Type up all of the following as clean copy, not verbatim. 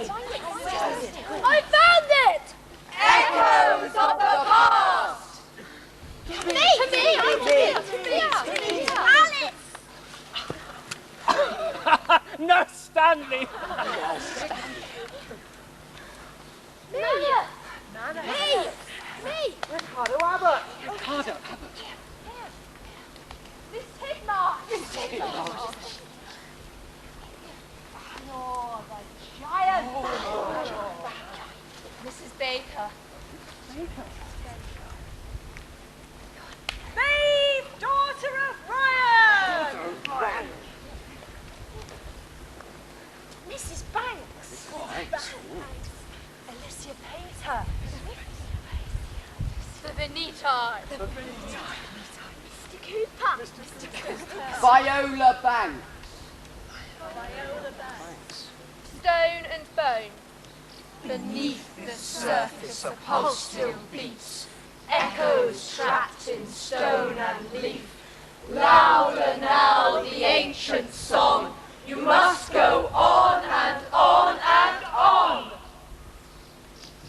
I found it! Echoes of the past! Me! Alice! No, Stanley! Nana! Me! Ricardo Abbott! Miss Tidmarsh! Oh, the giant! Mrs. Baker. Babe, daughter of Ryan! Mrs. Banks. Alicia Painter. The Veneti. Mr. Cooper. Viola Banks. Stone and bone. Beneath the surface a pulse still beats. Echoes trapped in stone and leaf. Louder now the ancient song. You must go on and on and on.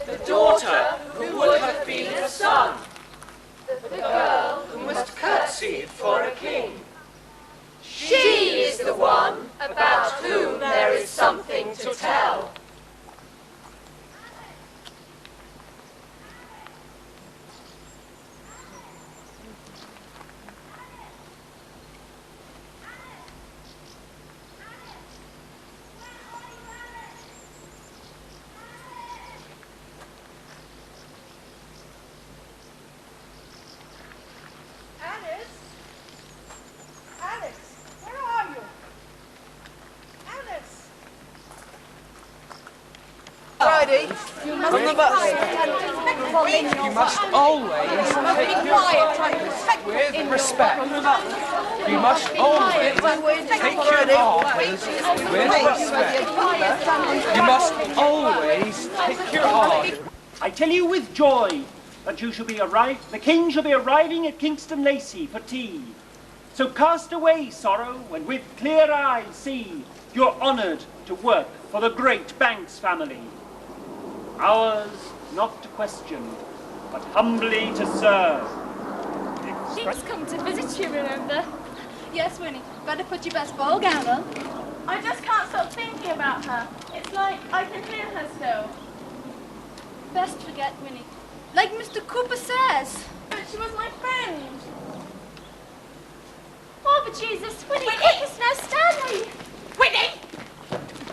The daughter who would have been a son. The girl Who must curtsy for a king. She is the one about whom there is something to tell. Friday, on the bus. You must always take with respect. You must always take your orders with respect. You must always take your orders. I tell you with joy that the king shall be arriving at Kingston Lacy for tea. So cast away sorrow and with clear eyes see you're honoured to work for the great Banks family. Ours not to question, but humbly to serve. She's come to visit you, remember? Yes, Winnie. Better put your best ball gown on. I just can't stop thinking about her. It's like I can hear her still. Best forget, Winnie. Like Mr. Cooper says. But she was my friend. Oh, but Jesus, Winnie, quickest now, Stanley! Winnie!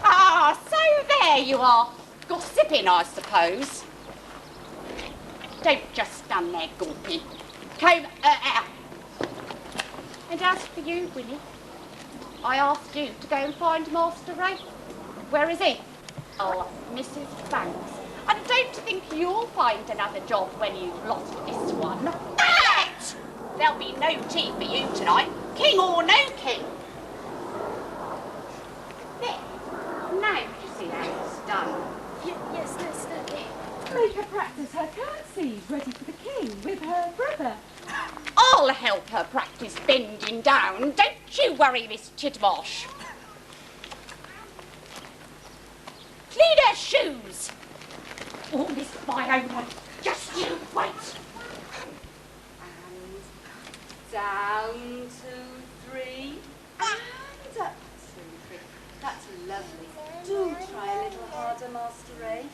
Ah, so there you are. Gossiping, I suppose. Don't just stand there gawping. Come out. And as for you, Winnie, I asked you to go and find Master Ray. Where is he? Oh, Mrs. Banks. And don't think you'll find another job when you've lost this one. That! There'll be no tea for you tonight, king or no king. There. Now you see how it's done. Yes, Stanley. Make her practice her curtsies ready for the king with her brother. I'll help her practice bending down. Don't you worry, Miss Tidmarsh. Clean her shoes. Oh, Miss Viola, just you wait. And down, 2, 3. And up, 2, 3. That's lovely. Do try a little harder, Master Ray.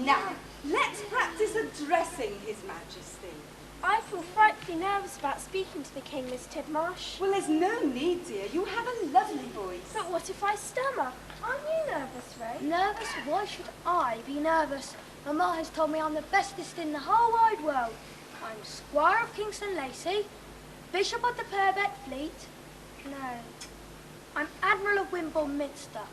Now, let's practice addressing His Majesty. I feel frightfully nervous about speaking to the king, Miss Tidmarsh. Well, there's no need, dear. You have a lovely voice. But what if I stammer? Aren't you nervous, Ray? Nervous? Why should I be nervous? Mamma has told me I'm the bestest in the whole wide world. I'm Squire of Kingston Lacy, Bishop of the Purbeck Fleet. No, I'm Admiral of Wimborne Minster.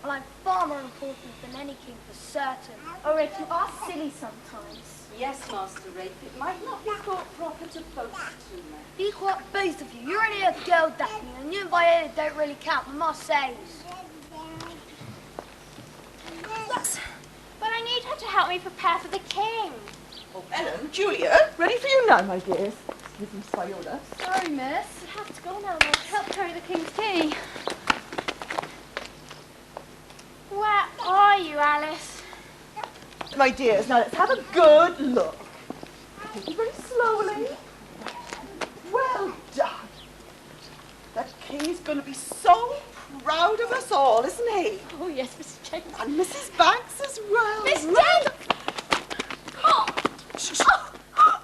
Well, I'm far more important than any king for certain. Or if you are silly sometimes. Yes, Master Rafe, it might not be thought proper to boast too much. Be quiet, both of you. You're only a girl, Daphne, and you and Viola don't really count, Mamma says. But I need her to help me prepare for the king. Oh, Ellen, Julia, ready for you now, my dears. With Miss Viola. Sorry, miss. I have to go now, miss. Help carry the king's tea. Where are you, Alice? My dears, now let's have a good look. Take it very slowly. Well done. That king's going to be so proud of us all, isn't he? Oh, yes, Mrs. James. And Mrs. Banks as well. Miss James! Oh! Shh.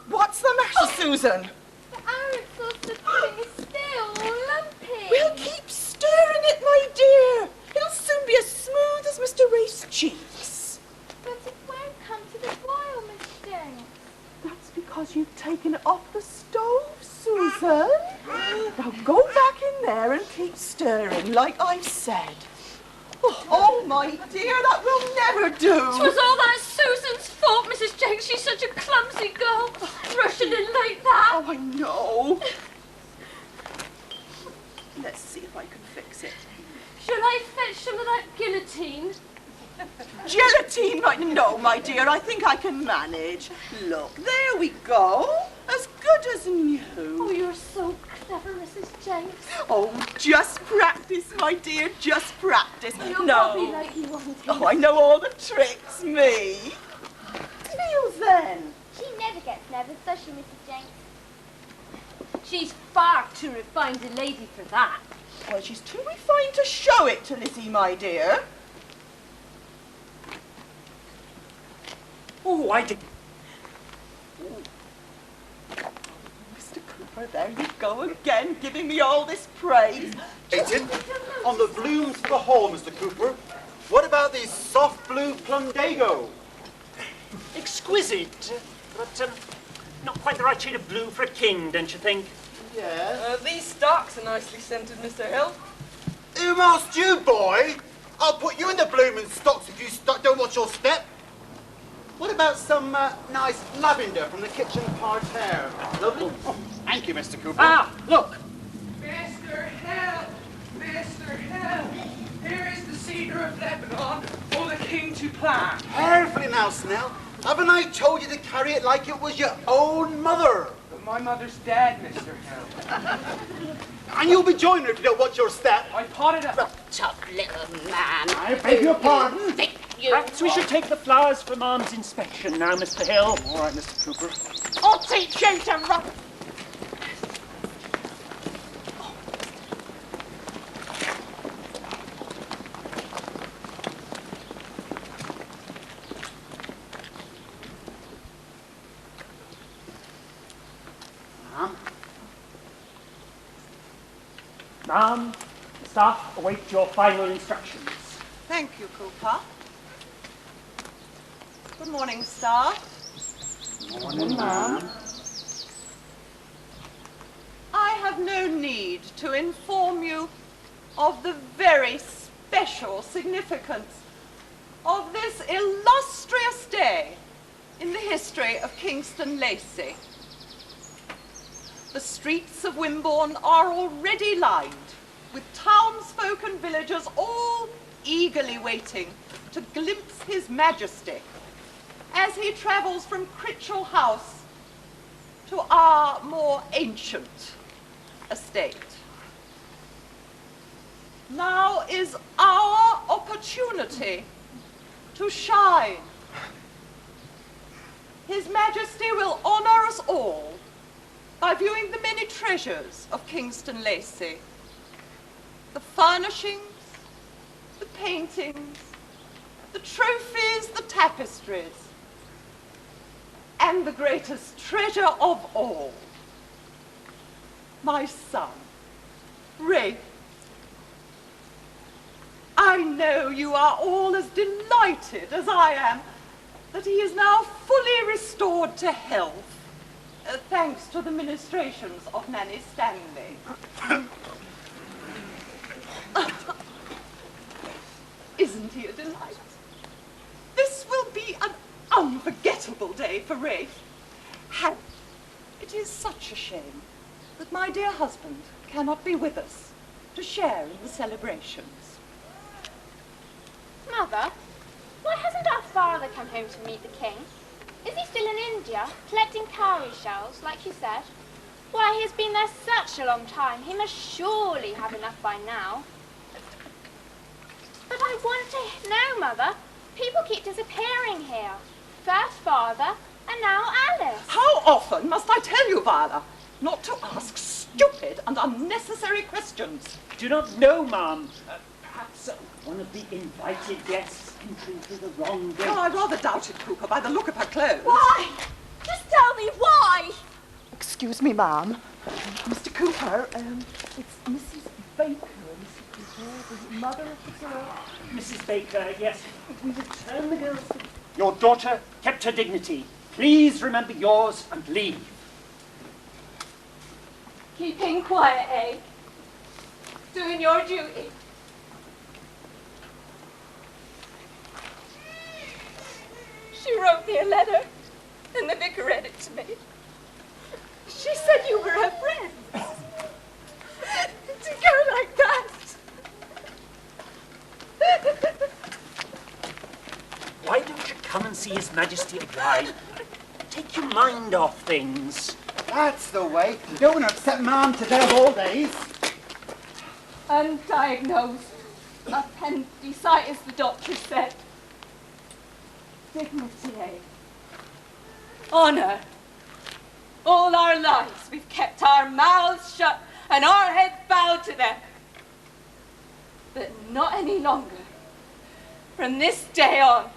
What's the matter, Susan? The Arab sauce pudding is still lumpy. We'll keep stirring it, my dear. It'll soon be as smooth as Mr. Ray's cheeks. But it won't come to the boil, Miss James. That's because you've taken it off the stove, Susan. Now go back in there and keep stirring, like I said. Oh, my dear, that will never do. It was all that Susan's fault, Mrs. Jenks. She's such a clumsy girl, rushing in like that. Oh, I know. Let's see if I can fix it. Shall I fetch some of that guillotine? Gelatine, right? No, my dear, I think I can manage. Look, there we go. As good as new. Oh, you're so clever, Mrs. Jenks. Oh, just practice, my dear, just practice. You'll not be like you wanted. Oh, I know all the tricks, me. Meals, then. She never gets nervous, does she, Mrs. Jenks? She's far too refined a lady for that. Well, she's too refined to show it to Lizzie, my dear. Oh, I did. Mr. Cooper, there you go again, giving me all this praise. Waited on the blooms for the hall, Mr. Cooper. What about the soft blue plumdago? Exquisite, but not quite the right shade of blue for a king, don't you think? Yeah. These stocks are nicely scented, Mr. Hill. Who asked you, boy? I'll put you in the blooming stocks if you don't watch your step. What about some nice lavender from the kitchen parterre? Lovely. Oh, thank you, Mr. Cooper. Ah, look. Mr. Hill! Mr. Hill! Here is the cedar of Lebanon for the king to plant. Carefully now, Snell. Haven't I told you to carry it like it was your own mother? But my mother's dead, Mr. Hill. And you'll be joining her if you don't watch your step. I potted up. Tough little man. I beg your pardon. Think you Perhaps we should take the flowers for Mum's inspection now, Mr. Hill. All right, Mr. Cooper. I'll teach you to run. Ma'am, the staff await your final instructions. Thank you, Cooper. Good morning, staff. Morning, ma'am. I have no need to inform you of the very special significance of this illustrious day in the history of Kingston Lacey. The streets of Wimborne are already lined with townsfolk and villagers all eagerly waiting to glimpse His Majesty as he travels from Critchell House to our more ancient estate. Now is our opportunity to shine. His Majesty will honor us all by viewing the many treasures of Kingston Lacey. The furnishings, the paintings, the trophies, the tapestries, and the greatest treasure of all, my son, Ray. I know you are all as delighted as I am that he is now fully restored to health, thanks to the ministrations of Nanny Stanley. Isn't he a delight? This will be an unforgettable day for Rafe. Harry, it is such a shame that my dear husband cannot be with us to share in the celebrations. Mother, why hasn't our father come home to meet the king? Is he still in India, collecting cowrie shells, like you said? Why, he has been there such a long time. He must surely have enough by now. But I want to know, Mother. People keep disappearing here. first father, and now Alice. How often must I tell you, Viola, not to ask stupid and unnecessary questions? Do not know, ma'am. Perhaps one of the invited guests entered through the wrong gate. Oh, I rather doubt it, Cooper, by the look of her clothes. Why? Just tell me why. Excuse me, ma'am. Mr. Cooper, it's Mrs. Baker, Mr. Cooper, the mother of the girl. Mrs. Baker, yes, we return the girls. Your daughter kept her dignity. Please remember yours and leave. Keeping quiet, eh? Doing your duty. She wrote me a letter, and the vicar read it to me. She said you were her friend. To go like that. Why don't you come and see His Majesty a while? Take your mind off things. That's the way. You don't want to upset Mum to death all days. Undiagnosed. Appendicitis, the doctor said. Dignity, eh? Honour. All our lives we've kept our mouths shut and our heads bowed to them. But not any longer. From this day on,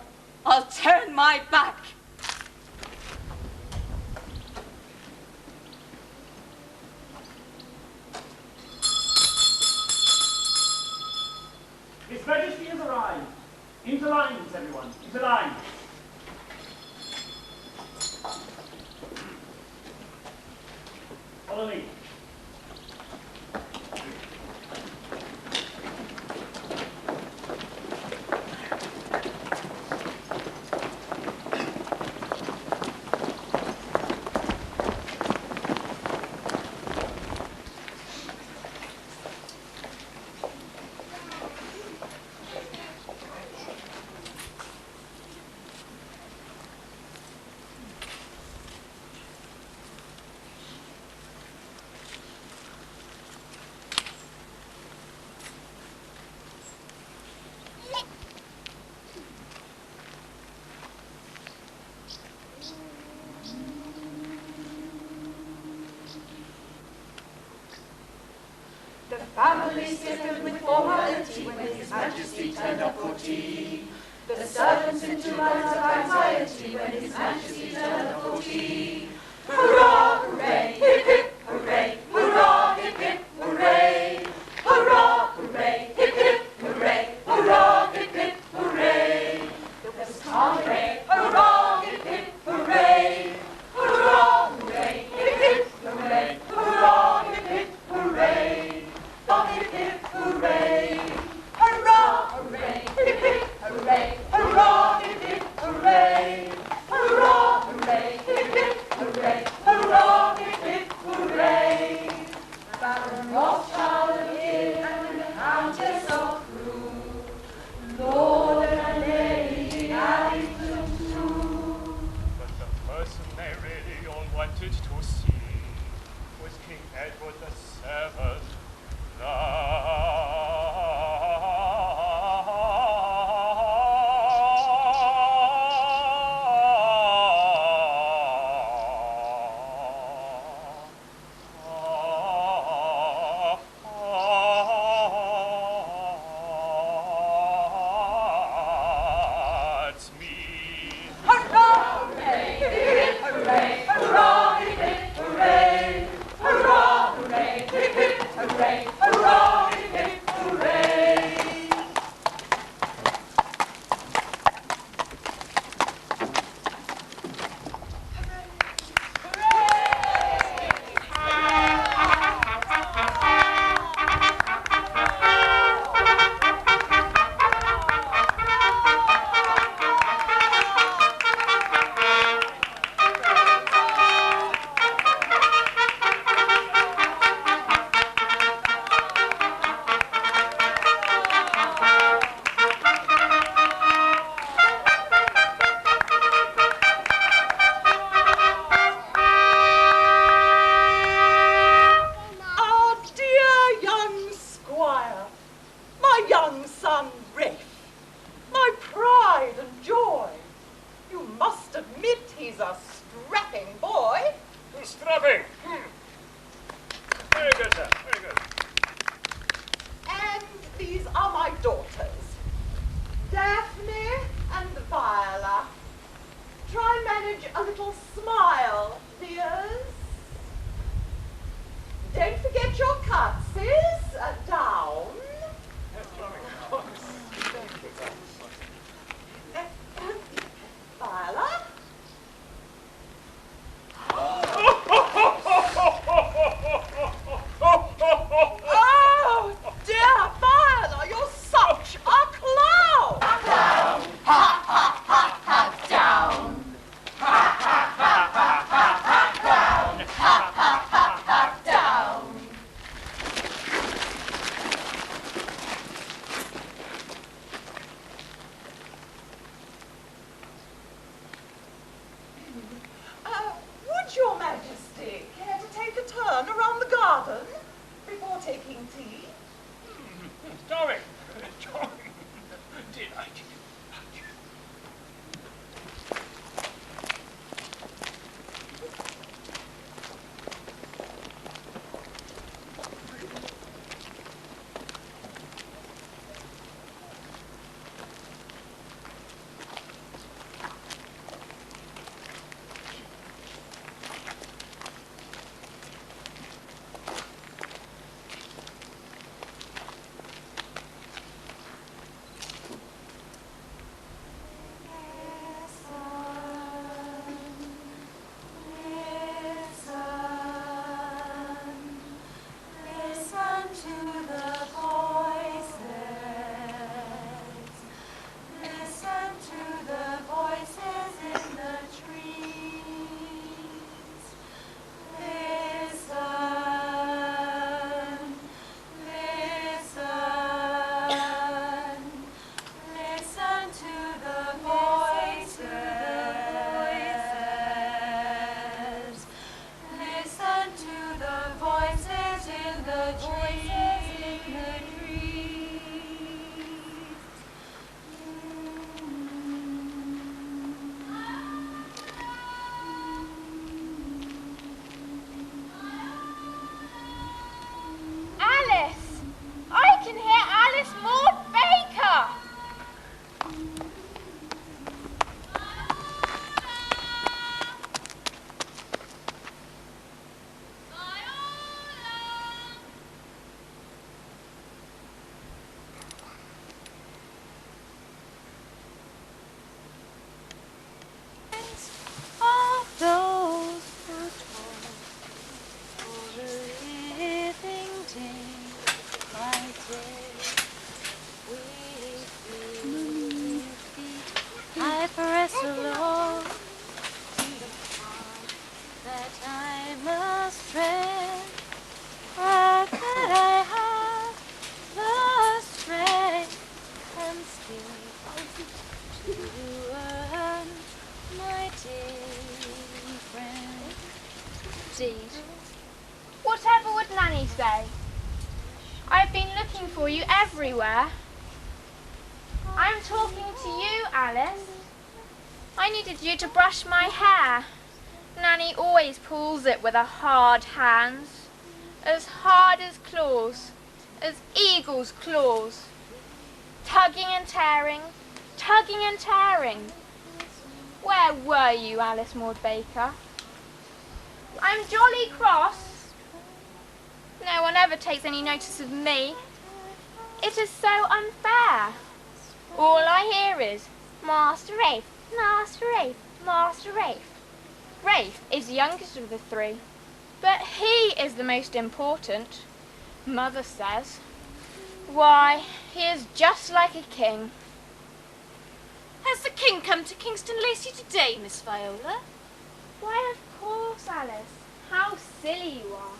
I'll turn my back. His Majesty has arrived. Into lines, everyone. Into lines. Follow me. The family sickened with formality when His Majesty turned up for tea. The servants into lines of anxiety when His Majesty turned up for tea. Hurrah, hooray, hip hip, hooray, hurrah, hip hip, hooray. Hurrah, hooray, hip hip, hooray, hurrah, hip hip, hooray. There was hooray, hurrah, hip hip, hooray. Hurrah, hooray, hip hip, hooray, hurrah, hip hip, hooray. Hip hip hooray! Hurrah, hooray! Hip hip hooray! Hurrah, hip hip hooray! Hurrah, hooray! Hip hip hooray! Hurrah, hip hip hooray! Baron Rothschild appeared and the Countess of Crewe, Lord and Lady Addington too. But the person they really all wanted to see was King Edward VII. taking tea? Darling, darling, delighted. Whatever would Nanny say? I've been looking for you everywhere. I'm talking to you, Alice. I needed you to brush my hair. Nanny always pulls it with her hard hands, as hard as claws, as eagle's claws. Tugging and tearing, tugging and tearing. Where were you, Alice Maud Baker? I'm jolly cross. No one ever takes any notice of me. It is so unfair. All I hear is, Master Rafe, Master Rafe, Master Rafe. Rafe is the youngest of the three, but he is the most important, Mother says. Why, he is just like a king. Has the king come to Kingston Lacey today, Miss Viola? Why, of course, Alice. How silly you are.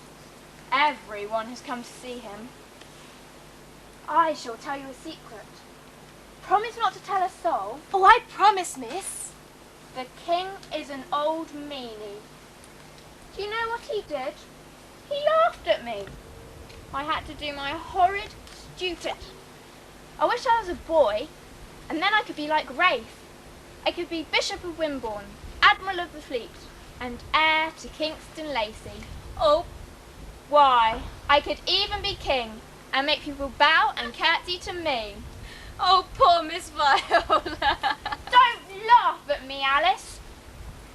Everyone has come to see him. I shall tell you a secret. Promise not to tell a soul. Oh, I promise, miss. The king is an old meanie. Do you know what he did? He laughed at me. I had to do my horrid stupid. I wish I was a boy, and then I could be like Rafe. I could be Bishop of Wimborne, Admiral of the Fleet, and heir to Kingston Lacey. Oh, why, I could even be king, and make people bow and curtsy to me. Oh, poor Miss Viola. Don't laugh at me, Alice.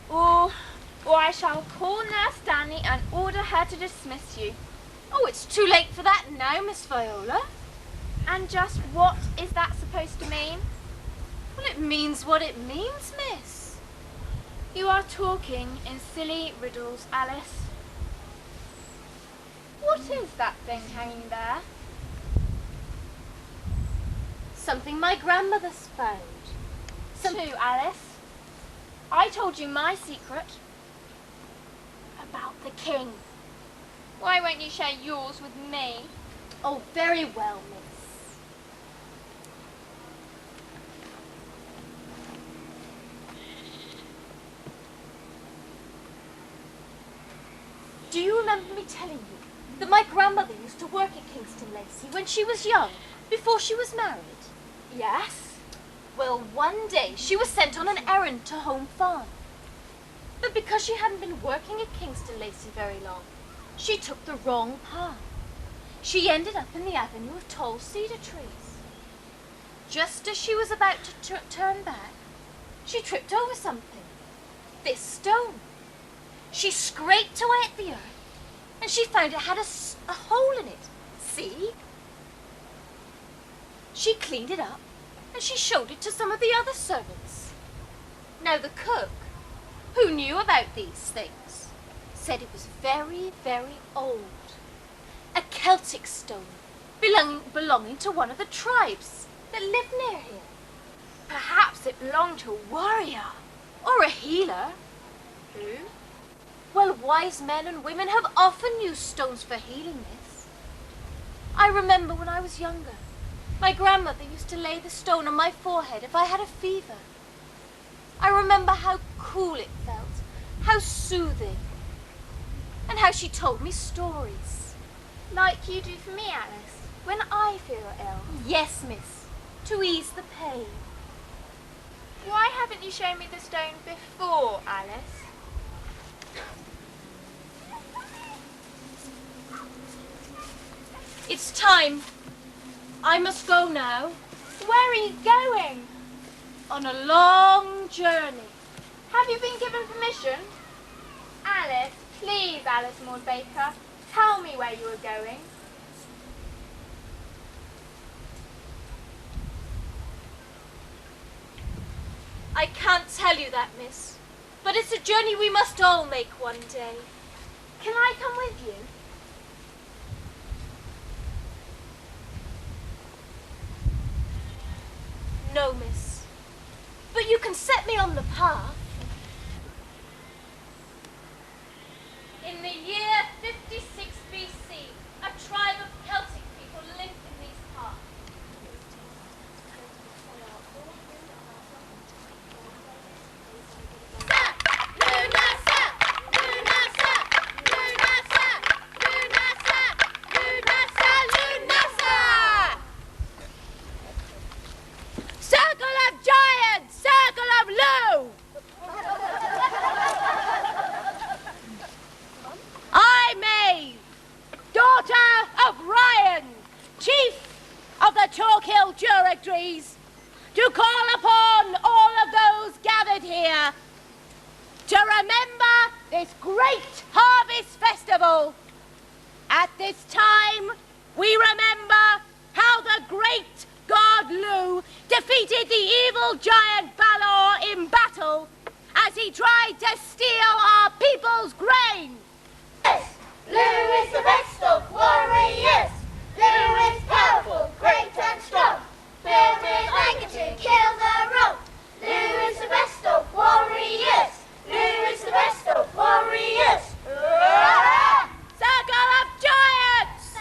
Or I shall call Nurse Stanley and order her to dismiss you. Oh, it's too late for that now, Miss Viola. And just what is that supposed to mean? Well, it means what it means, miss. You are talking in silly riddles, Alice. What is that thing hanging there? Something my grandmother's found. Too, Alice. I told you my secret. About the king. Why won't you share yours with me? Oh, very well, miss. Do you remember me telling you that my grandmother used to work at Kingston Lacey when she was young, before she was married? Yes. Well, one day she was sent on an errand to Home Farm. But because she hadn't been working at Kingston Lacey very long, she took the wrong path. She ended up in the avenue of tall cedar trees. Just as she was about to turn back, she tripped over something. This stone. She scraped away at the earth, and she found it had a hole in it. See? She cleaned it up, and she showed it to some of the other servants. Now the cook, who knew about these things, said it was very, very old. A Celtic stone belonging to one of the tribes that lived near here. Perhaps it belonged to a warrior. Or a healer. Who? Well, wise men and women have often used stones for healing myths. I remember when I was younger, my grandmother used to lay the stone on my forehead if I had a fever. I remember how cool it felt, how soothing, and how she told me stories. Like you do for me, Alice, when I feel ill. Yes, miss, to ease the pain. Why haven't you shown me the stone before, Alice? It's time. I must go now. Where are you going? On a long journey. Have you been given permission? Alice, please, Alice Maud Baker, tell me where you are going. I can't tell you that, miss, but it's a journey we must all make one day. Can I come with you? No, miss, but you can set me on the path. In the year 56 BC, a tribe of Celtic people lived in these parts. Circle of giants, circle of Lou. I, Maeve, daughter of Ryan, chief of the Chalkhill Juregrees, do call upon all of those gathered here to remember this great harvest festival. At this time, we remember how the great god Lou defeated the evil giant Balor in battle as he tried to steal our people's grain. Yes, Lou is the best of warriors. Lou is powerful, great and strong. Filled with anger to kill the wrong. Lou is the best of warriors. Lou is the best of warriors. Circle of giants!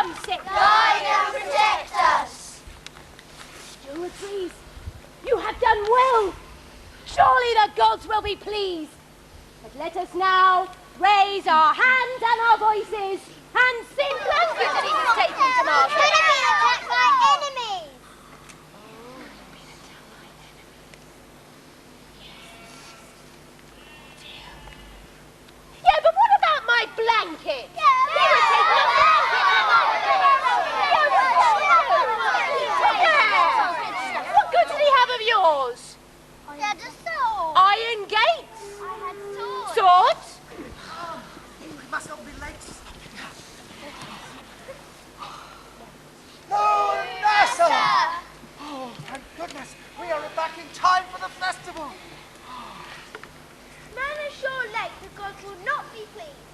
sunset. Guide and protect us. Steward, please. You have done well. Surely the gods will be pleased. But let us now raise our hands and our voices and sing Blanket's statement to Master. We're being attacked by enemies. Yeah, but what about my blanket? What good did he have of yours? I had a sword. Iron gates? I had swords. Swords? We must not be late. No, Nasa! Oh, thank goodness. We are back in time for the festival. Man ashore lake, the gods will not be pleased.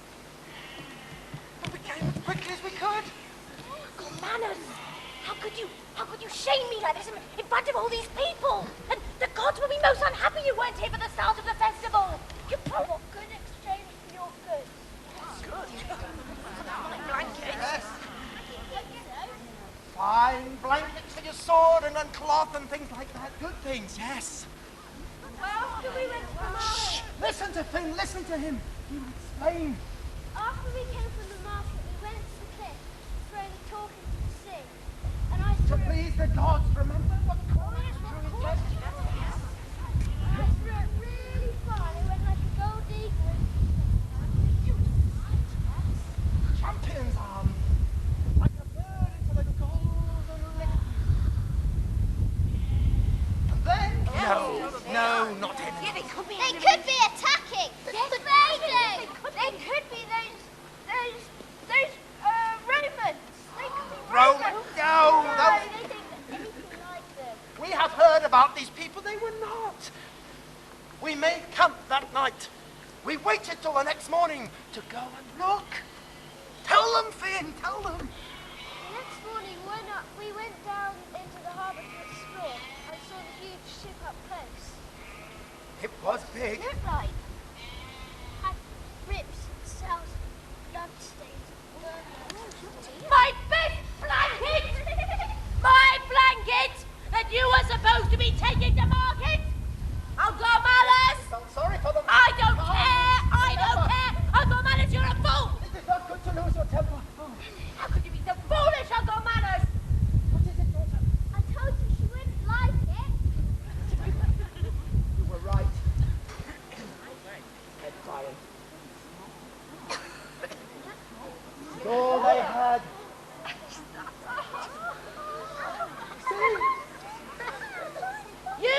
But we came as quickly as we could. God, manners! How could you shame me like this in front of all these people? And the gods will be most unhappy you weren't here for the start of the festival. You What good exchange for your good? Yes. Fine blankets for your sword and cloth and things like that. Good things, yes. After we went to the market. Shh! Listen to Finn, listen to him. He will explain. After we came from the market, we went to the cliff, throwing the talk into the sea. And I To threw it. please the gods, remember what chorus Yes, drew of his course. chest? I threw it really far, and it went like a gold eagle. Champions arm. Like a bird into the golden light. And then... No, not him. They could be attacking. Invading. They could be those Romans. They could be Romans? No, they think anything like them. We have heard about these people. They were not. We made camp that night. We waited till the next morning to go and look. Tell them, Finn, tell them. The next morning, we went down into the harbour to explore and saw the huge ship up close. It was big. It looked like had ribs and cells, blood stains. My best blanket! My blanket that you were supposed to be taking to market! Uncle Malice! I'm sorry for them. I don't care! Uncle Malice, you're a fool! It is not good to lose your temper. Oh. How could you be so foolish, Uncle Malice? What is it, daughter? I told you she wouldn't like it. You were right. Head tired. It's all they had. You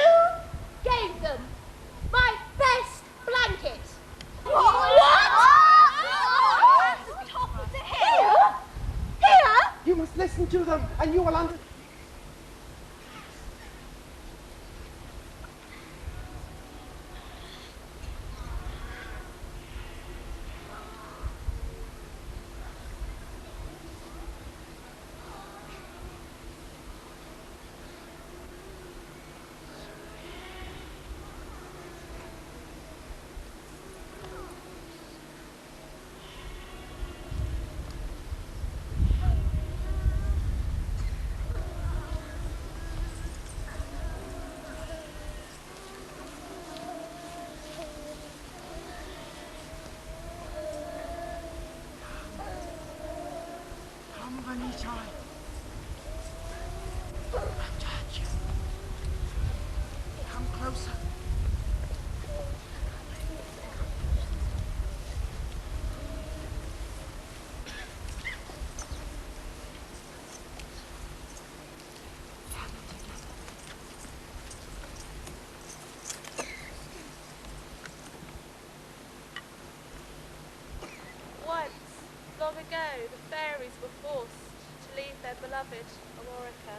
gave them my best blanket. What? Here? Here? You must listen to them, and you will understand. Come, Vanitai. Touch you. Come closer. Once, long ago, the fairies were forced to leave their beloved Aurorica.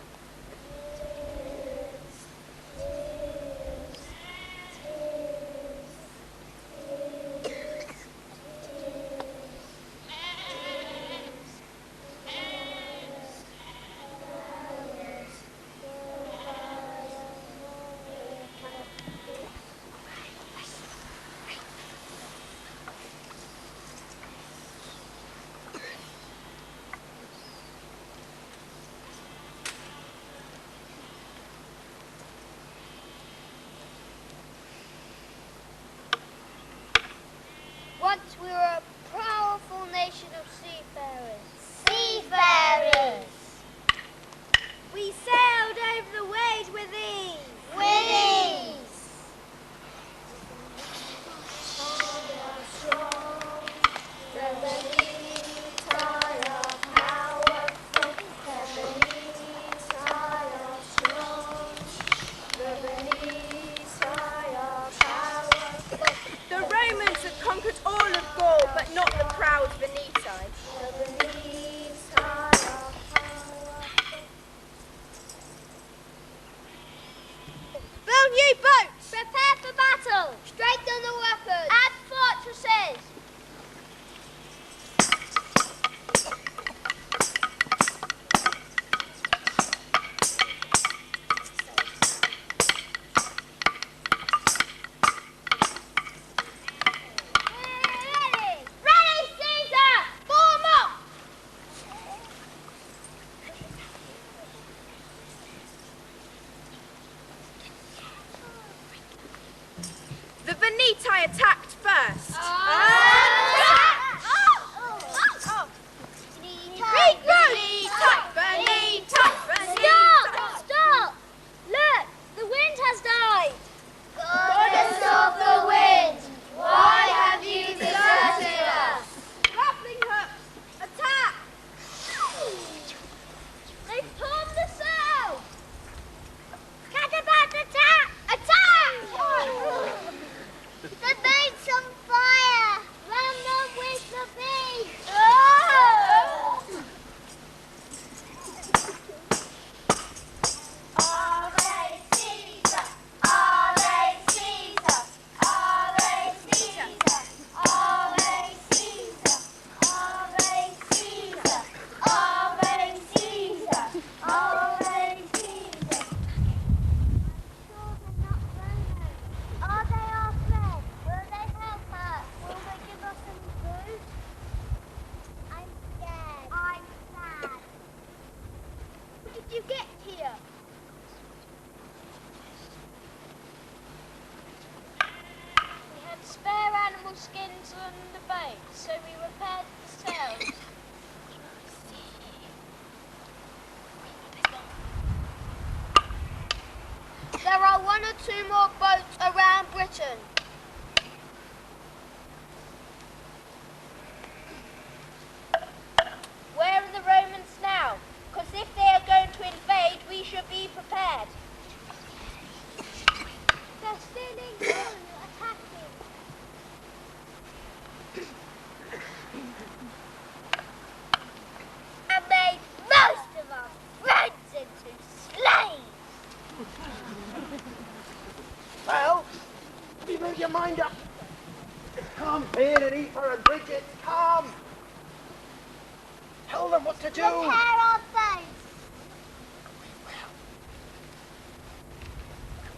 Tell them what to do. Repair our boats.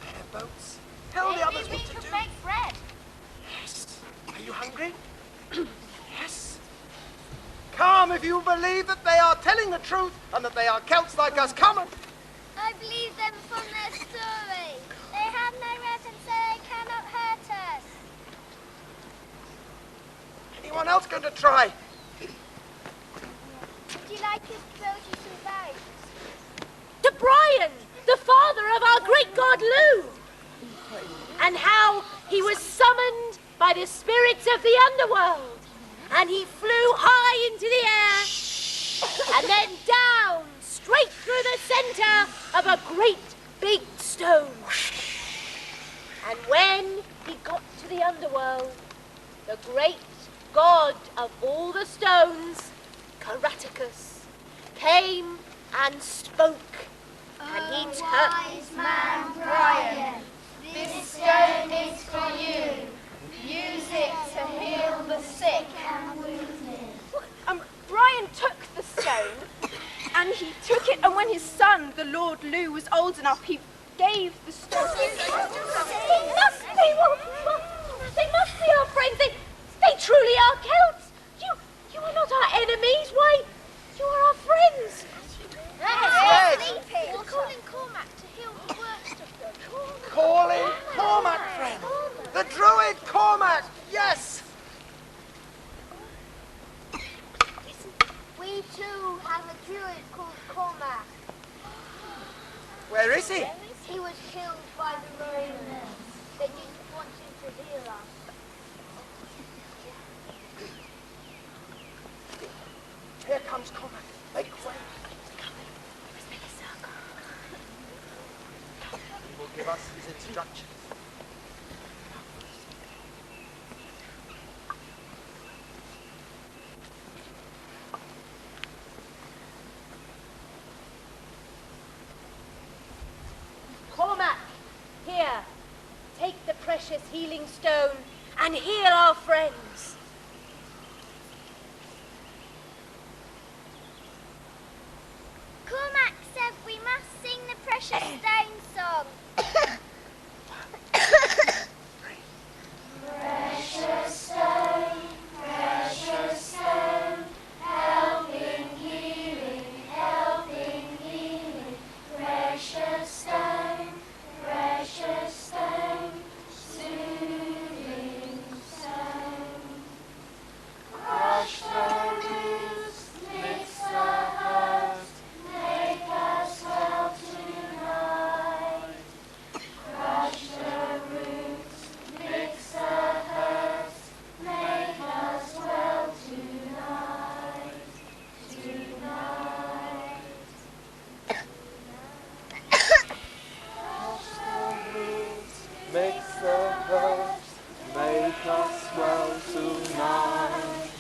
Repair boats. Tell the others what to do. Maybe we could make bread. Yes. Are you hungry? Yes. Come if you believe that they are telling the truth and that they are Celts like us. Come and... I believe them from their story. They have no weapons, so they cannot hurt us. Anyone else going to try? Would you like us to build you some boats? To Brian, the father of our great god Lou, and how he was summoned by the spirits of the underworld, and he flew high into the air, and then down, straight through the centre of a great big stone. And when he got to the underworld, the great god of all the stones, Karaticus, came and spoke. And he Wise man Brian, this stone is for you. Use it to heal the sick and wounded. Brian took the stone, and he took it, and when his son, the Lord Lou, was old enough, he gave the stone. They must be our friends. They truly are Celts. You are not our enemies. Why, you are our friends. We're calling Cormac to heal the worst of them. Calling Cormac, friend. The druid Cormac, yes. We too have a druid called Cormac. Where is he? He was killed by the Romans. They didn't want him to heal us. Here comes Cormac. Make way. He will give us his instructions. Cormac, here, take the precious healing stone and heal our friends. Cormac said we must sing the precious stone song. Precious stone, helping healing, precious stone, soothing stone. Crush the roots, mix the herbs, make us well tonight. Crush the roots, mix the herbs, make us well tonight. Tonight. Crush the roots, mix the herbs, make us well tonight.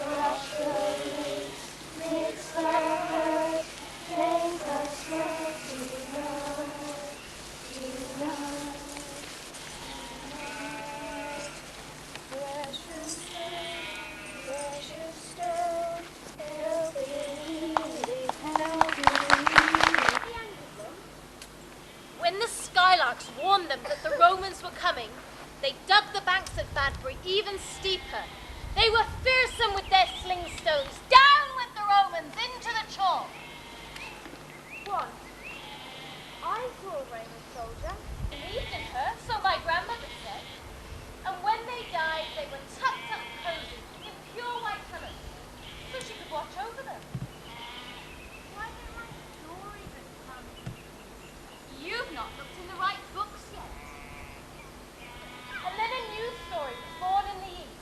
Crush the roots, mix the herbs, make us well tonight. Tonight. Precious stone, helping When the Skylarks warned them that the Romans were coming, they dug the banks at Badbury even steeper. They were fearsome with their sling stones. Down with the Romans, into the chalk. Once, I saw a Roman soldier. Believed in her, so my grandmother said. And when they died, they were tucked up cozy in pure white colours, so she could watch over them. Why don't my stories come? You've not looked in the right books yet. And then a new story was born in the East.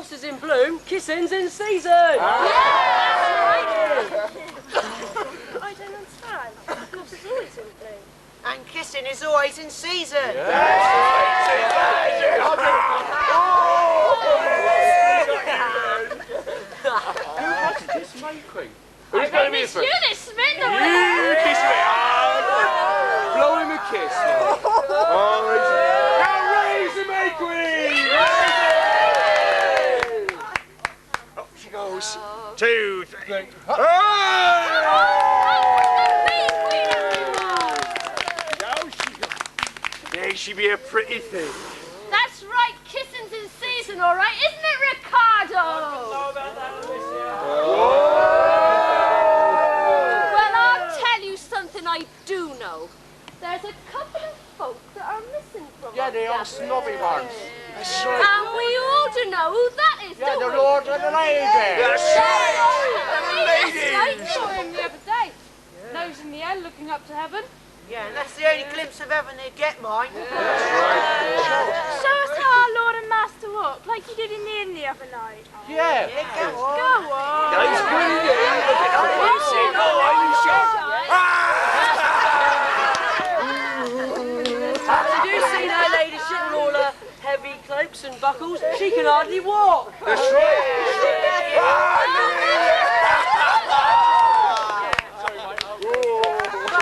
Frost is in bloom, kissing's in season. I don't understand. Frost is always in bloom. And kissing is always in season. Who's going to be the first? You this spindle! You kiss me. Blow him a kiss. Now raise the May Queen! Up she goes. 2, 3. There she be a pretty thing. That's right, kissing's in season, all right, isn't it, Ricardo? Well, I'll tell you something I do know. There's a couple of folk that are missing from Yeah, they are snobby ones. That's right. And we ought to know who that is, Yeah, don't the we? Lord and the Lady. That's right. The I ladies. saw him the other day. Nose in the air, looking up to heaven. Yeah, and that's the only glimpse of heaven they get, mine. Show us how our Lord and Master walk, like you did in the inn the other night. Yeah. Go on. Go on. Nice pretty day. Did you see that lady sitting all her heavy cloaks and buckles? She can hardly walk. That's right.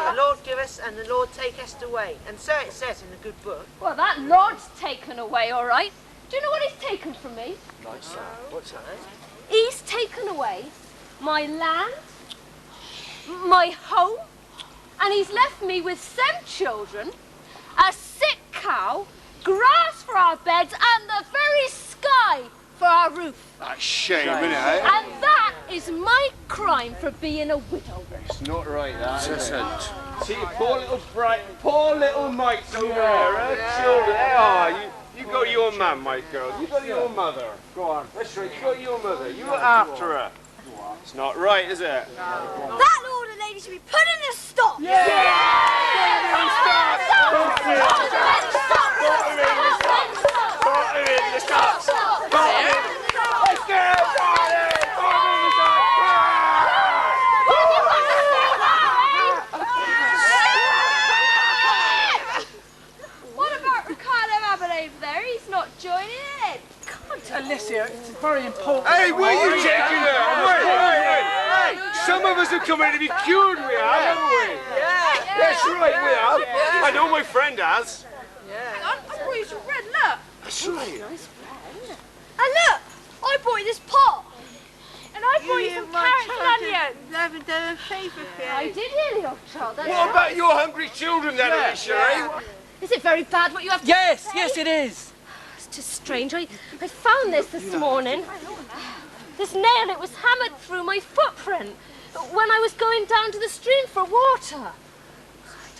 The Lord give us and the Lord take us away. And so it says in the good book. Well, that Lord's taken away, all right. Do you know what he's taken from me? What's that? He's taken away my land, my home, and he's left me with 7 children, a sick cow, grass for our beds, and the very sky for our roof. That's shame, isn't it? And that is my crime for being a widow. It's not right, that isn't. See, poor little mates over there, children. They are. You go to your mum, my girl. You go to your mother. Go on. That's right. You go to your mother. You look after her. It's not right, is it? That Lord and Lady should be put in a stop. What about Ricardo Abbott over there? He's not joining in. Alicia, it's very important. Hey, where are you taking her? Wait. Some of us have come here to be cured, we have, haven't we? Yeah. That's right, we have. I know my friend has. Hang on, I brought you some bread, look. That's right. And look, I brought you this pot. And I brought you some carrots and onions. Haven't done a favour for you. I did hear the old child. What about your hungry children then, Alicia, eh? Is it very bad what you have to Yes, say? yes, it is. It's just strange. I found this morning. This nail, it was hammered through my footprint when I was going down to the stream for water. I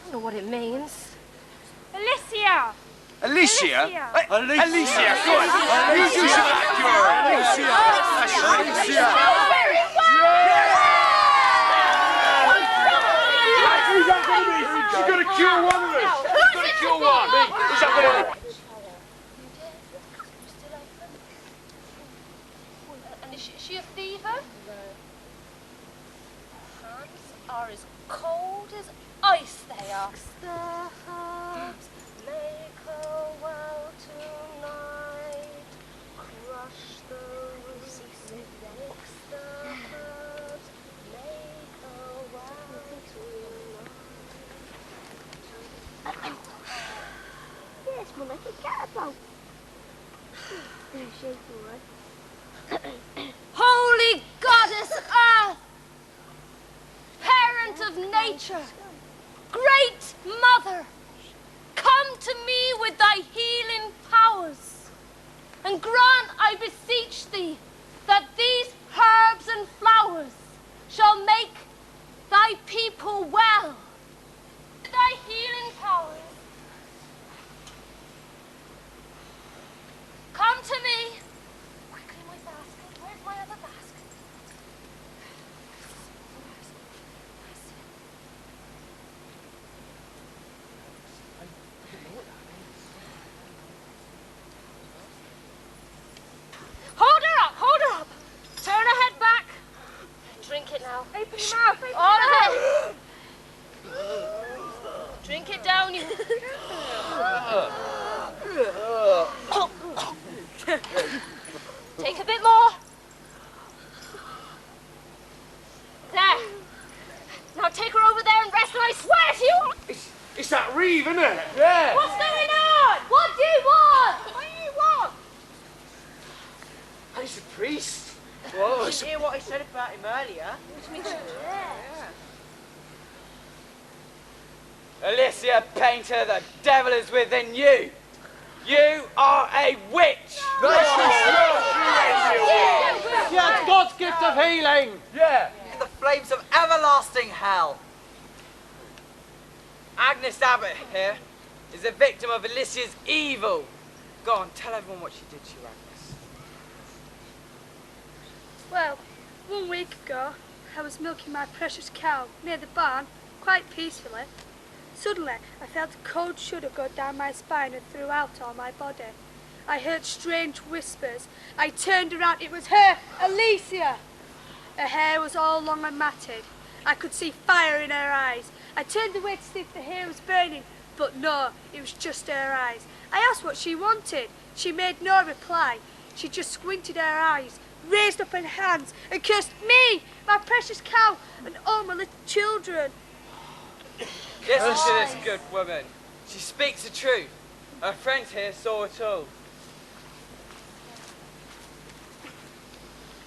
don't know what it means. Alicia. Alicia? Alicia. Alicia, go on. You do some accurate. Alicia. That's right, Alicia. Right, who's that going to be? She's going to cure one of us. She's going to cure one. Who's that going to be? And is she a fever? Hands are as cold as ice, they are. The herbs make her well tonight. Crush the roots, mix the herbs, make her well tonight. Yes, more like a catapult. Holy Goddess Earth, parent of nature, great mother, come to me with thy healing powers, and grant, I beseech thee, that these herbs and flowers shall make thy people well. Thy healing powers, come to me. Quickly, my basket. Where's my other basket? Hold her now. Open your mouth. Open All your of it. Drink it down, you. Take a bit more. There. Now take her over there and rest, and I swear to you. It's that Reeve, isn't it? Yeah. What's going on? What do you want? What do you want? He's a priest. Whoa. Did you hear what I said about him earlier? Alicia Painter, the devil is within you. You are a witch. Yeah, it's God's gift of healing. Yeah. In the flames of everlasting hell. Agnes Abbott here is a victim of Alicia's evil. Go on, tell everyone what she did to you, Agnes. Well, 1 week ago, I was milking my precious cow near the barn, quite peacefully. Suddenly, I felt a cold shudder go down my spine and throughout all my body. I heard strange whispers. I turned around. It was her, Alicia. Her hair was all long and matted. I could see fire in her eyes. I turned away to see if the hair was burning, but no, it was just her eyes. I asked what she wanted. She made no reply. She just squinted her eyes, raised up her hands, and cursed me, my precious cow, and all my little children. Listen to this good woman. She speaks the truth. Her friends here saw it all.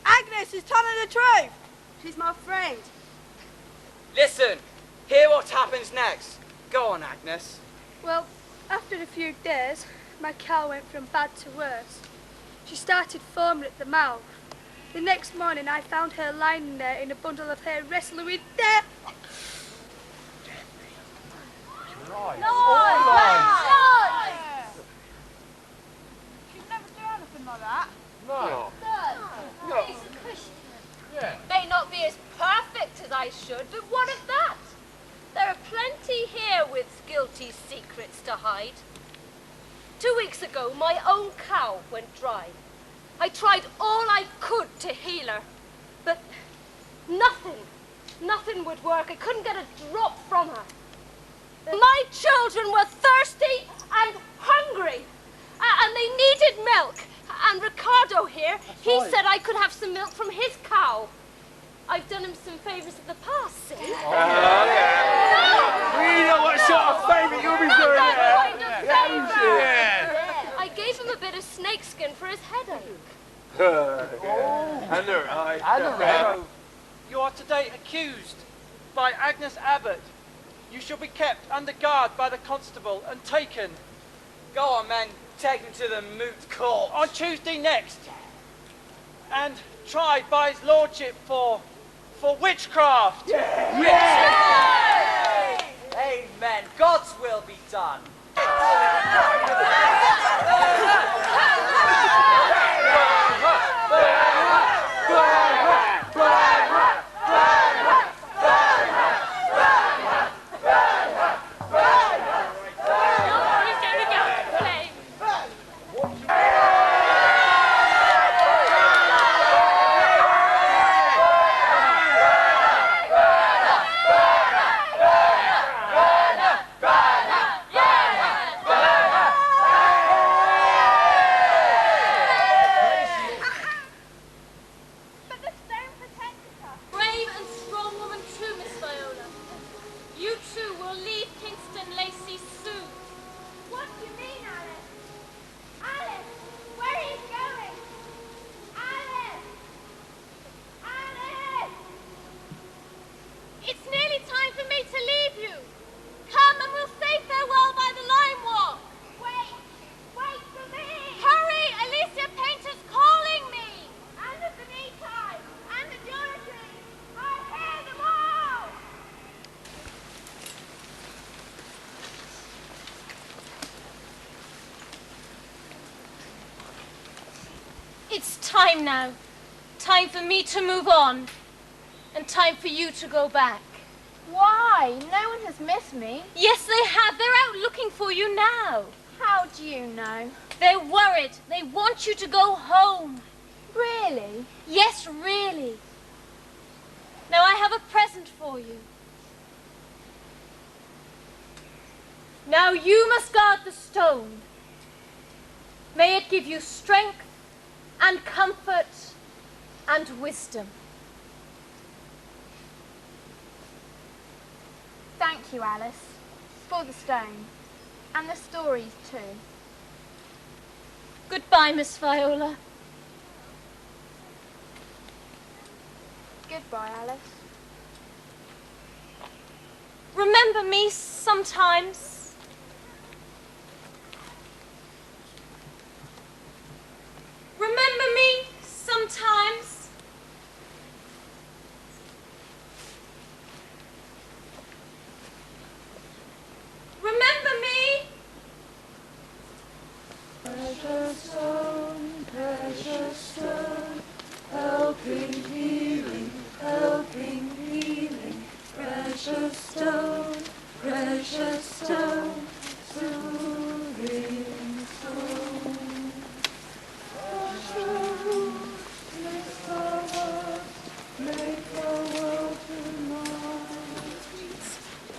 Agnes is telling the truth. She's my friend. Listen, hear what happens next. Go on, Agnes. Well, after a few days, my cow went from bad to worse. She started foaming at the mouth. The next morning, I found her lying there in a bundle of hair, wrestling with death. She'd never do anything like that. No. No. He's a Christian. Yeah. May not be as perfect as I should, but what of that? There are plenty here with guilty secrets to hide. 2 weeks ago, my own cow went dry. I tried all I could to heal her, but nothing would work. I couldn't get a drop from her. My children were thirsty and hungry, and they needed milk. And Ricardo here, he said I could have some milk from his cow. I've done him some favours in the past, see? We know what sort of favour you'll be doing here. I gave him a bit of snakeskin for his headache. And the right. And the red. You are today accused by Agnes Abbott. You shall be kept under guard by the constable and taken. Go on, men. Take him to the moot court. On Tuesday next. And tried by his lordship for witchcraft. Yeah. Yeah. Amen. God's will be done. It's time now. Time for me to move on. And time for you to go back. Why? No one has missed me. Yes, they have. They're out looking for you now. How do you know? They're worried. They want you to go home. Really? Yes, really. Now I have a present for you. Now you must guard the stone. May it give you strength and comfort and wisdom. Thank you, Alice, for the stone, and the stories too. Goodbye, Miss Viola. Goodbye, Alice. Remember me sometimes. Remember me sometimes. Remember me. Precious stone, helping healing, precious stone, soothing stone. Make the world tonight.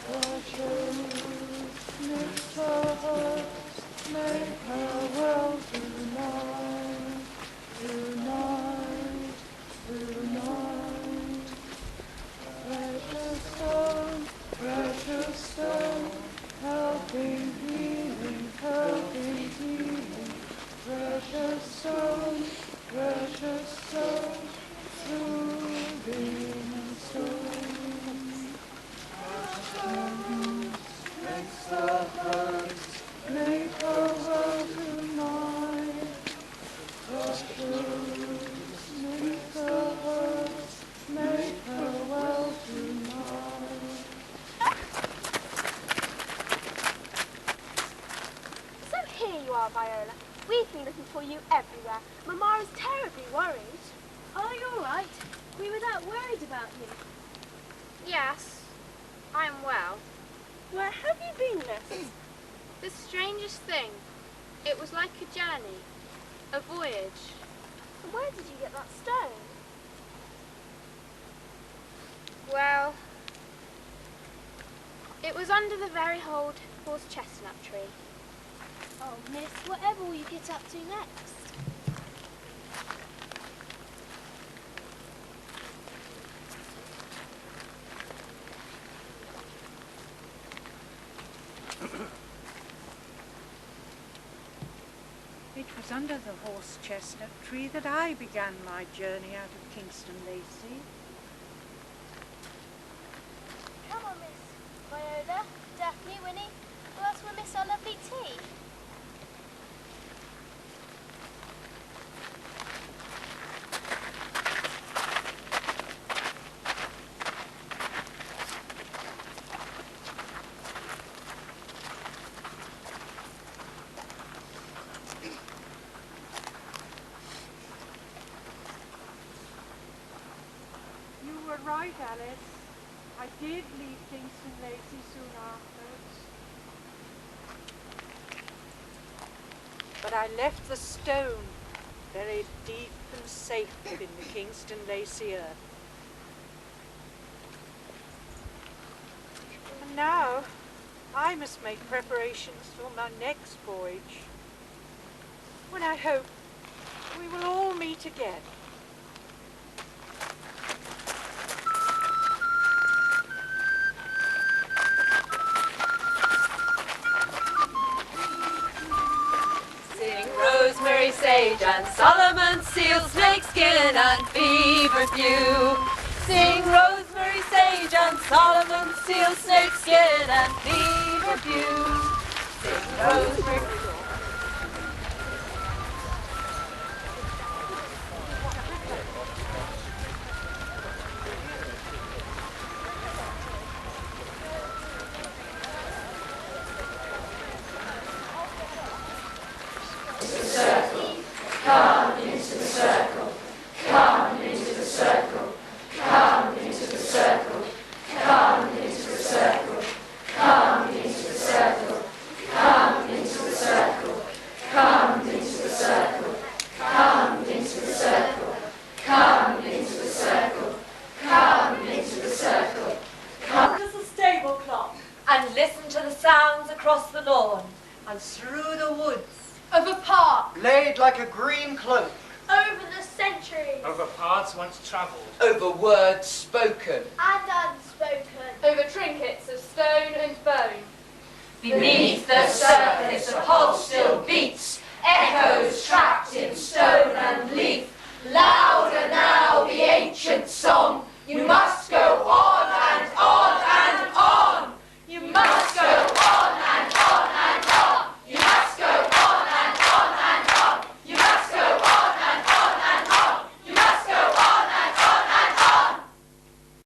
Precious, makes the heart, make her well tonight. Tonight. Precious stone, helping healing, precious stone, soothing stone. Makes the heart, make her well tonight. Precious, make the heart, make her well tonight. So here you are, Viola. We've been looking for you everywhere. Mamma is terribly worried. Are you all right? We were that worried about you. Yes, I am well. Where have you been, Miss? The strangest thing. It was like a journey, a voyage. And where did you get that stone? Well, it was under the very old horse chestnut tree. Oh, miss, whatever will you get up to next? It was under the horse chestnut tree that I began my journey out of Kingston Lacey. Come on, Miss Viola, Daphne, Winnie, or else we'll miss our lovely tea. You were right, Alice. I did leave Kingston Lacey soon afterwards. But I left the stone buried deep and safe within the Kingston Lacey earth. And now I must make preparations for my next voyage, when I hope we will all meet again. Rosemary, sage, and Solomon, seal, snake skin, and feverfew. Sing rosemary, sage, and Solomon, seal, snake skin, and feverfew. Sing rosemary. Come into the circle, come into the circle, come into the circle, come into the circle, come into the circle, come into the circle. across the lawn and through the woods, Over park. laid like a green cloak, Over the centuries. Over paths once travelled. Over words spoken. And unspoken. Over trinkets of stone and bone. Beneath the surface a pulse still beats, echoes trapped in stone and leaf. Louder now the ancient song